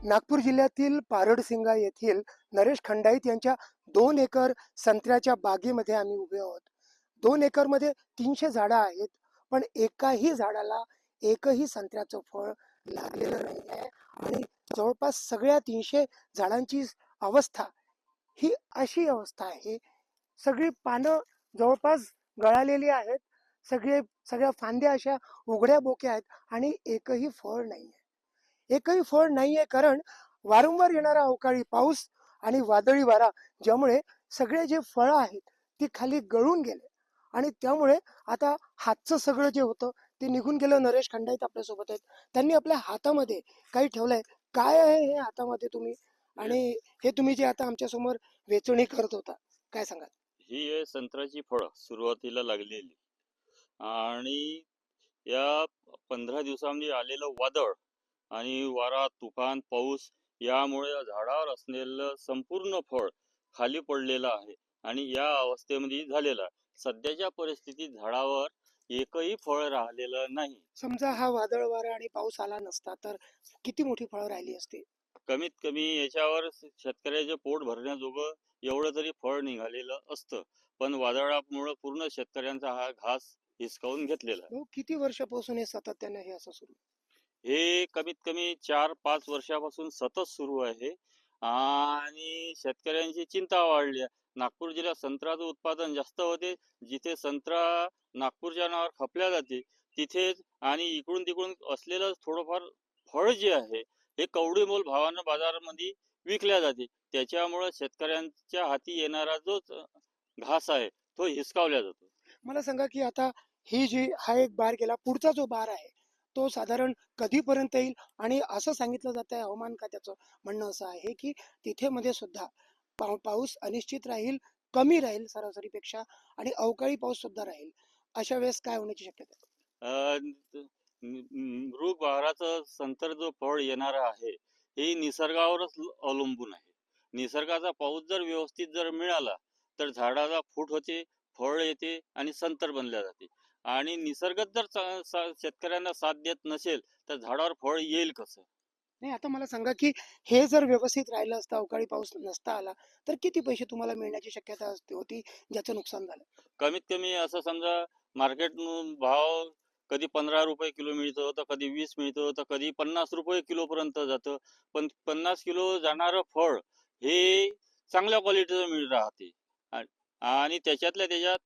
नागपूर जिल्ह्यातील पारडसिंगा येथील नरेश खंडाईत यांच्या 2 एकर संत्र्याच्या बागेमध्ये आम्ही उभे आहोत. 2 एकरमध्ये 300 झाडं आहेत, पण एकाही झाडाला एकही संत्र्याचं फळ लागलेलं नाही आहे. आणि जवळपास सगळ्या 300 झाडांची अवस्था ही अशी अवस्था आहे. सगळी पानं जवळपास गळालेली आहेत. सगळ्या फांद्या अशा उघड्या बोक्या आहेत आणि एकही फळ नाही आहे. एकही फळ नाहीये, कारण वारंवार येणारा अवकाळी पाऊस आणि वादळी वारा, ज्यामुळे सगळे जे फळं आहेत ती खाली गळून गेले. आणि त्यामुळे आता हातचं सगळं जे होतं ते निघून गेलं. नरेश खंडाईत आपल्यासोबत आहेत. त्यांनी आपल्या हातामध्ये काही ठेवलंय. काय आहे हे हातामध्ये तुम्ही? आणि हे तुम्ही जे आता आमच्या समोर वेचणी करत होता, काय सांगाल? ही आहे संत्र्याची फळं सुरुवातीला लागलेली. आणि या 15 दिवसांमध्ये आलेलं वादळ आणि वारा, तुफान, पाऊस यामुळे झाडावर असलेलं संपूर्ण फळ खाली पडलेलं आहे आणि या अवस्थेमध्ये झालेलं आहे. सध्याच्या परिस्थितीत झाडावर एकही फळ राहिलेलं नाही. समजा हा वादळ वारा आणि पाऊस आला नसता तर किती मोठी फळं राहिली असती? कमीत कमी याच्यावर शेतकऱ्याचे पोट भरण्याजोगं एवढं तरी फळ निघालेलं असतं. पण वादळामुळे पूर्ण शेतकऱ्यांचा हा घास हिसकावून घेतलेला आहे. भाऊ, किती वर्षापासून हे सातत्याने हे असं सुरू? हे कमीत कमी 4-5 वर्षापासून सतत सुरू आहे आणि शेतकऱ्यांची चिंता वाढली आहे. नागपूर जिल्ह्यात संत्र्याचं उत्पादन जास्त होते. जिथे संत्रा नागपूरच्या नावावर खपल्या जाते तिथेच आणि इकडून तिकडून असलेलं थोडंफार फळ जे आहे हे कवडीमोल भावानं बाजारामध्ये विकल्या जाते. त्याच्यामुळे शेतकऱ्यांच्या हाती येणारा जो घास आहे तो हिसकावला जातो. मला सांगा की आता ही जी हा एक बार गेला, पुढचा जो बार आहे तो साधारण कधीपर्यंत येईल? आणि असं सांगितलं जात आहे, हवामान खात्याचं म्हणणं असं आहे की तिथे मध्ये सुद्धा पाऊस अनिश्चित राहील, कमी राहील सरासरीपेक्षा, आणि अवकाळी पाऊस सुद्धा राहील. अशा वेळेस काय होण्याची शक्यता आहे? मृग बहाराचं संतर जो फळ येणार आहे हे निसर्गावरच अवलंबून आहे. निसर्गाचा पाऊस जर व्यवस्थित जर मिळाला तर झाडाला फूट होते, फळ येते आणि संतर बनल्या जाते. आणि निसर्गच जर शेतकऱ्यांना साथ देत नसेल तर झाडावर फळ येईल कसं? नाही, आता मला सांगा की हे जर व्यवस्थित राहिलं असतं, अवकाळी पाऊस नसता आला, तर किती पैसे तुम्हाला मिळण्याची शक्यता होती ज्याचं नुकसान झालं? कमीत कमी असं समजा मार्केट भाव कधी 15 रुपये किलो मिळतो, तर कधी 20 मिळतो, तर कधी 50 रुपये किलो पर्यंत जातं. पण 50 किलो जाणारं फळ हे चांगल्या क्वालिटीचं राहते. आणि त्याच्यातल्या त्याच्यात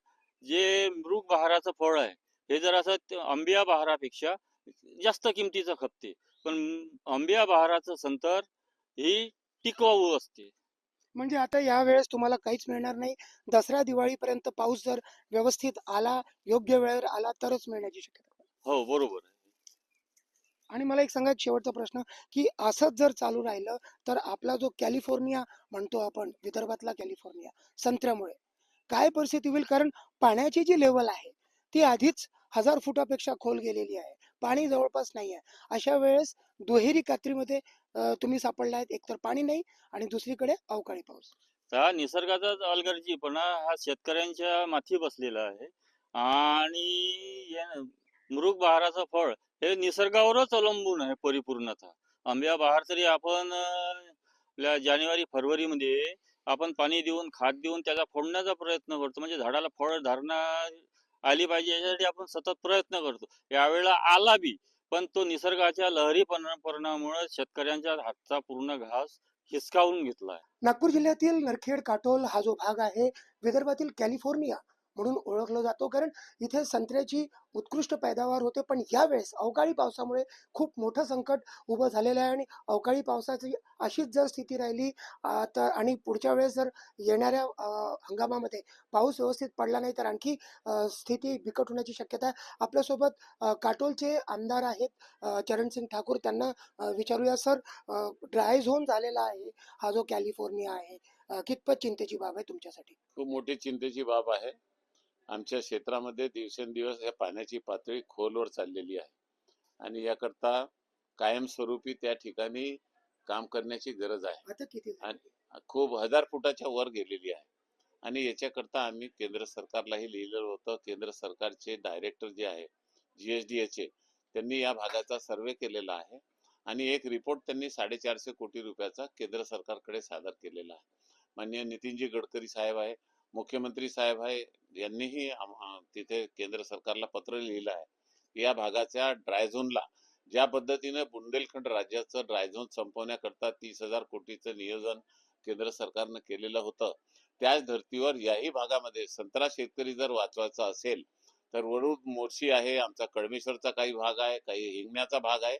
जे मृग बहाराचं फळ आहे हे जर असं आंबिया बहारापेक्षा जास्त किमतीचं खपते. पण आंबिया बहाराचं संतर ही टिकाऊ असते. म्हणजे आता या वेळेस तुम्हाला काहीच मिळणार नाही. दसरा दिवाळीपर्यंत पाऊस जर व्यवस्थित आला, योग्य वेळेवर आला, तरच मिळण्याची शक्यता आहे. हो, बरोबर आहे. आणि मला एक सांगा, शेवटचा प्रश्न, की असंच जर चालू राहिलं तर आपला जो कॅलिफोर्निया म्हणतो आपण, विदर्भातला कॅलिफोर्निया, संत्र्यामुळे काय परिस्थिती होईल? कारण पाण्याची जी लेवल आहे ती आधीच 1000 फुटापेक्षा खोल गेलेली आहे. पाणी जवळपास नाही आहे. अशा वेळेस दुहेरी कात्रीमध्ये तुम्ही सापडला आहेत. एकतर पाणी नाही आणि दुसरीकडे अवकाळी पाऊस. हा निसर्गाचाच अलगर्जीपणा हा शेतकऱ्यांच्या माथी बसलेला आहे. आणि मृग बहाराचं फळ हे निसर्गावरच अवलंबून आहे परिपूर्णतः. आंब्या बहार तरी आपण जानेवारी फेब्रुवारी मध्ये आपण पाणी देऊन खत देऊन त्याला फोडण्याचा प्रयत्न करतो, म्हणजे झाडाला फळ धारणा आली पाहिजे याच्यासाठी आपण सतत प्रयत्न करतो. यावेळेला आला बी, पण तो निसर्गाच्या लहरी परिणामामुळे शेतकऱ्यांच्या हातचा पूर्ण घास हिसकावून घेतला आहे. नागपूर जिल्ह्यातील नरखेड काटोल हा जो भाग आहे, विदर्भातील कॅलिफोर्निया म्हणून ओळखला जातो, कारण इथे संत्र्याची उत्कृष्ट पैदावार होते. पण यावेळेस अवकाळी पावसामुळे खूप मोठं संकट उभं झालेलं आहे. आणि अवकाळी पावसाची अशीच जर स्थिती राहिली तर, आणि पुढच्या वेळेस जर येणाऱ्या हंगामामध्ये पाऊस व्यवस्थित पडला नाही तर आणखी स्थिती बिकट होण्याची शक्यता आहे. आपल्यासोबत काटोलचे आमदार आहेत चरणसिंग ठाकूर. त्यांना विचारूया, सर, ड्राय झोन झालेला आहे हा जो कॅलिफोर्निया आहे, कितपत चिंतेची बाब आहे तुमच्यासाठी? खूप मोठी चिंतेची बाब आहे. आमच्या क्षेत्रामध्ये दिवसेंदिवस या पाण्याची पातळी खोलवर चाललेली आहे आणि याकरता कायमस्वरूपी त्या ठिकाणी काम करण्याची गरज आहे. आता किती झालं? आणि खूप 1000 फुटाच्या वर गेलेली आहे. आणि याच्याकरता आम्ही केंद्र सरकारलाही लिहिलेलं होतं. केंद्र सरकारचे डायरेक्टर जे आहे GSDA चे, त्यांनी या भागाचा सर्वे केलेला आहे आणि एक रिपोर्ट त्यांनी 450 कोटी रुपयाचा केंद्र सरकारकडे सादर केलेला आहे. माननीय नितीनजी गडकरी साहेब आहे, मुख्यमंत्री साहेब आहे, यांनीही तिथे केंद्र सरकारला पत्र लिहिलं आहे. या भागाच्या ड्राय झोनला ज्या पद्धतीने बुंदेलखंड राज्याचं ड्राय झोन संपवण्याकरता 30,000 कोटीचं नियोजन केंद्र सरकारनं केलेलं होतं, त्याच धर्तीवर याही भागामध्ये संत्रा शेतकरी जर वाचवायचा असेल तर वरुड मोर्शी आहे, आमचा कळमेश्वरचा काही भाग आहे, काही हिंगण्याचा भाग आहे,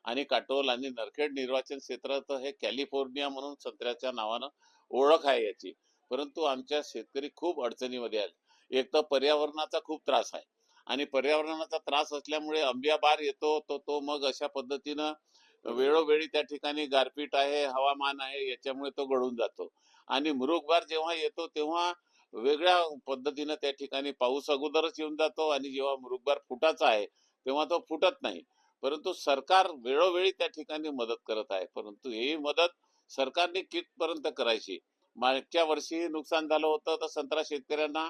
आणि काटोल आणि नरखेड निर्वाचन क्षेत्रात हे कॅलिफोर्निया म्हणून संत्र्याच्या नावानं ओळख आहे याची. परंतु आमच्या शेतकरी खूप अडचणीमध्ये आले. एक तर पर्यावरणाचा खूप त्रास आहे, आणि पर्यावरणाचा त्रास असल्यामुळे आंबिया बार येतो तो मग अशा पद्धतीनं वेळोवेळी त्या ठिकाणी गारपीट आहे, हवामान आहे, याच्यामुळे तो गळून जातो. आणि मृगबार जेव्हा येतो तेव्हा वेगळ्या पद्धतीनं त्या ठिकाणी पाऊस अगोदरच येऊन जातो, आणि जेव्हा मृगबार फुटाचा आहे तेव्हा तो फुटत नाही. परंतु सरकार वेळोवेळी त्या ठिकाणी मदत करत आहे, परंतु ही मदत सरकारने कितपर्यंत करायची? मागच्या वर्षी नुकसान झालं होतं तर संत्रा शेतकऱ्यांना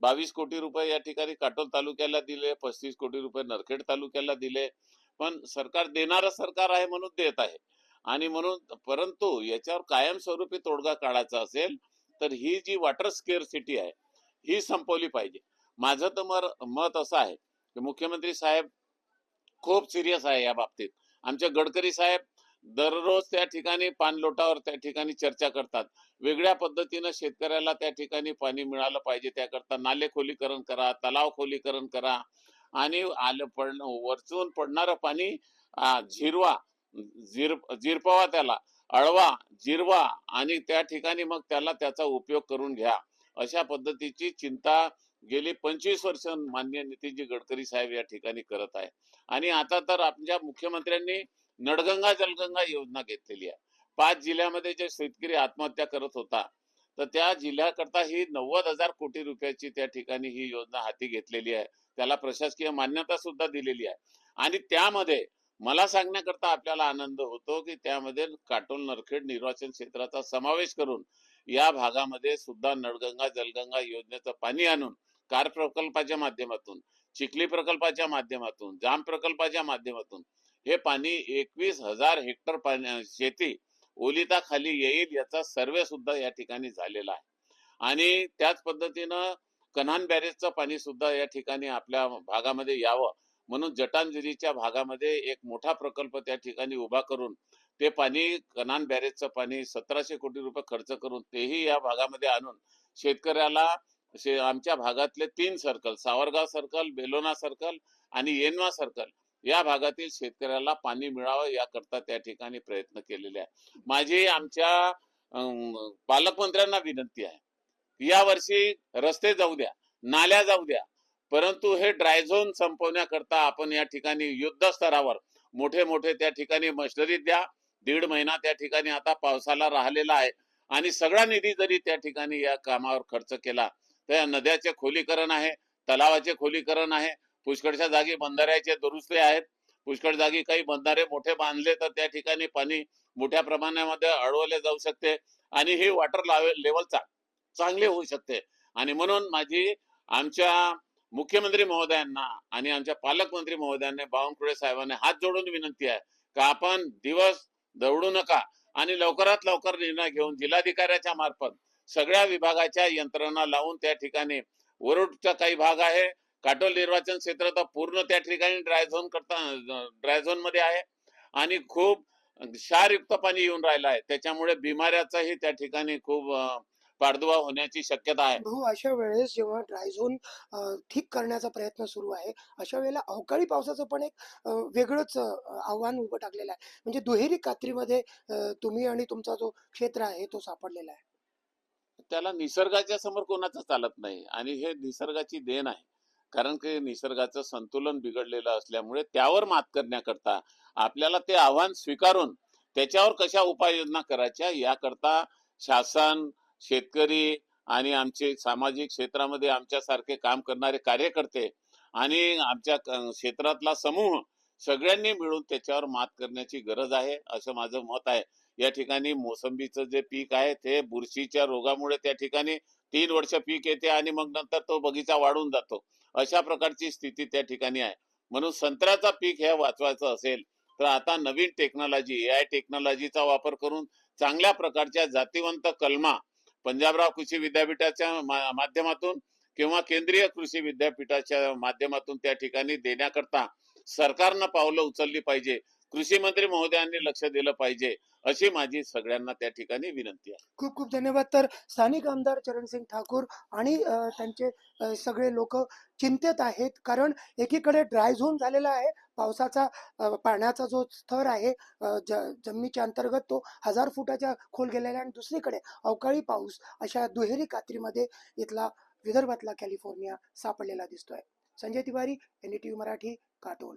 22 कोटी रुपये या ठिकाणी काटोल तालुक्याला दिले, 35 कोटी रुपये नरखेड तालुक्याला दिले. पण सरकार देणारं सरकार आहे म्हणून देत आहे. आणि म्हणून परंतु याच्यावर कायमस्वरूपी तोडगा काढायचा असेल तर ही जी वॉटर स्केअरसिटी आहे ही संपवली पाहिजे. माझं तर मत असं आहे की मुख्यमंत्री साहेब खूप सिरियस आहे या बाबतीत. आमचे गडकरी साहेब दररोज त्या ठिकाणी पाणलोटावर त्या ठिकाणी चर्चा करतात. वेगळ्या पद्धतीनं शेतकऱ्याला त्या ठिकाणी पाणी मिळालं पाहिजे, त्याकरता नाले खोलीकरण करा, तलाव खोलीकरण करा, आणि वरचून पडणारं पाणी झिरवा, झिरपवा, त्याला अळवा, जिरवा, आणि त्या ठिकाणी मग त्याचा उपयोग करून घ्या. अशा पद्धतीची चिंता गेली 25 वर्ष माननीय नितीनजी गडकरी साहेब या ठिकाणी करत आहे. आणि आता तर आमच्या मुख्यमंत्र्यांनी नळगंगा जलगंगा योजना घेतलेली आहे. 5 जिल्ह्यामध्ये जे शेतकरी आत्महत्या करत होता तर त्या जिल्ह्याकरता ही 90,000 कोटी रुपयाची त्या ठिकाणी ही योजना हाती घेतलेली आहे. त्याला प्रशासकीय मान्यता सुद्धा दिलेली आहे. आणि त्यामध्ये मला सांगण्याकरता आपल्याला आनंद होतो की त्यामध्ये काटोल नरखेड निर्वाचन क्षेत्राचा समावेश करून या भागामध्ये सुद्धा नळगंगा जलगंगा योजनेचं पाणी आणून कार प्रकल्पाच्या माध्यमातून, चिखली प्रकल्पाच्या माध्यमातून, जाम प्रकल्पाच्या माध्यमातून हे पाणी 21,000 हेक्टर शेती ओलिताखाली येईल याचा सर्वे सुद्धा या ठिकाणी झालेला आहे. आणि त्याच पद्धतीनं कन्हान बॅरेजचं पाणी सुद्धा या ठिकाणी आपल्या भागामध्ये यावं म्हणून जटांजरीच्या भागामध्ये एक मोठा प्रकल्प त्या ठिकाणी उभा करून ते पाणी, कन्हान बॅरेजचं पाणी 1700 कोटी रुपये खर्च करून तेही या भागामध्ये आणून शेतकऱ्याला आमच्या भागातले 3 circle, Savargaon circle, Belona circle आणि येनवा सर्कल या भागातील शेतकऱ्याला पाणी मिळावं याकरता त्या ठिकाणी प्रयत्न केलेले आहे. माझी आमच्या पालकमंत्र्यांना विनंती आहे, या वर्षी रस्ते जाऊ द्या, नाल्या जाऊ द्या, परंतु हे ड्राय झोन संपवण्याकरता आपण या ठिकाणी युद्ध स्तरावर मोठे त्या ठिकाणी मशिनरी द्या. 1.5 महिना त्या ठिकाणी आता पावसाला राहिलेला आहे, आणि सगळा निधी जरी त्या ठिकाणी या कामावर खर्च केला तर नद्याचे खोलीकरण आहे, तलावाचे खोलीकरण आहे, पुष्कळच्या जागी बंधाऱ्याचे दुरुस्ती आहेत, पुष्कळ जागी काही बंधारे मोठे बांधले तर त्या ठिकाणी पाणी मोठ्या प्रमाणामध्ये अडवले जाऊ शकते, आणि हे वॉटर लेवल चांगले होऊ शकते. आणि म्हणून माझी आमच्या मुख्यमंत्री महोदयांना आणि आमच्या पालकमंत्री महोदयांना, बावनकुळे साहेबांना हात जोडून विनंती आहे का आपण दिवस दौडू नका, आणि लवकरात लवकर निर्णय घेऊन जिल्हाधिकाऱ्याच्या मार्फत सगळ्या विभागाच्या यंत्रणा लावून त्या ठिकाणी वरुडचा काही भाग आहे, काटोल निर्वाचन क्षेत्र तर पूर्ण त्या ठिकाणी ड्राय झोन मध्ये आहे, आणि खूप क्षारयुक्त पाणी येऊन राहिलं आहे, त्याच्यामुळे बिमाऱ्याचाही त्या ठिकाणी खूप प्रादुर्भाव होण्याची शक्यता आहे. भाऊ, अशा वेळेस जेव्हा ड्राय झोन ठीक करण्याचा प्रयत्न सुरू आहे, अशा वेळेला अवकाळी पावसाचं पण एक वेगळंच आव्हान उभं टाकलेलं आहे. म्हणजे दुहेरी कात्रीमध्ये तुम्ही आणि तुमचा जो क्षेत्र आहे तो सापडलेला आहे. त्याला निसर्गाच्या समोर कोणाचं चालत नाही, आणि हे निसर्गाची देण आहे. कारण की निसर्गाचं संतुलन बिघडलेलं असल्यामुळे त्यावर मात करण्याकरता आपल्याला ते आव्हान स्वीकारून त्याच्यावर कशा उपाययोजना करायच्या याकरता शासन, शेतकरी आणि आमचे सामाजिक क्षेत्रामध्ये आमच्यासारखे काम करणारे कार्यकर्ते आणि आमच्या क्षेत्रातला समूह सगळ्यांनी मिळून त्याच्यावर मात करण्याची गरज आहे, असं माझं मत आहे. या ठिकाणी मोसंबीचं जे पीक आहे ते बुरशीच्या रोगामुळे त्या ठिकाणी 3 वर्ष पीक येते आणि मग नंतर तो बगीचा वाढून जातो, अशा प्रकारची स्थिती त्या ठिकाणी आहे. म्हणून संत्र्याचा पीक हे वाचवायचं असेल तर आता नवीन टेक्नॉलॉजी AI टेक्नॉलॉजीचा वापर करून चांगल्या प्रकारच्या जातीवंत कलमा पंजाबराव कृषी विद्यापीठाच्या माध्यमातून किंवा केंद्रीय कृषी विद्यापीठाच्या माध्यमातून त्या ठिकाणी देण्याकरता सरकारनं पावलं उचलली पाहिजे. कृषी मंत्री महोदयांनी लक्ष दिलं पाहिजे, अशी माझी सगळ्यांना त्या ठिकाणी विनंती आहे. खूप खूप धन्यवाद. तर स्थानिक आमदार चरणसिंग ठाकूर आणि त्यांचे सगळे लोक चिंतेत आहेत, कारण एकीकडे ड्राय झोन झालेला आहे. पावसाचा पाण्याचा जो स्तर आहे जमिनीच्या अंतर्गत तो 1000 फुटाच्या खोल गेलेला आहे, आणि दुसरीकडे अवकाळी पाऊस अशा दुहेरी कात्रीमध्ये इथला विदर्भातला कॅलिफोर्निया सापडलेला दिसतोय. संजय तिवारी, NDTV मराठी, काटोल.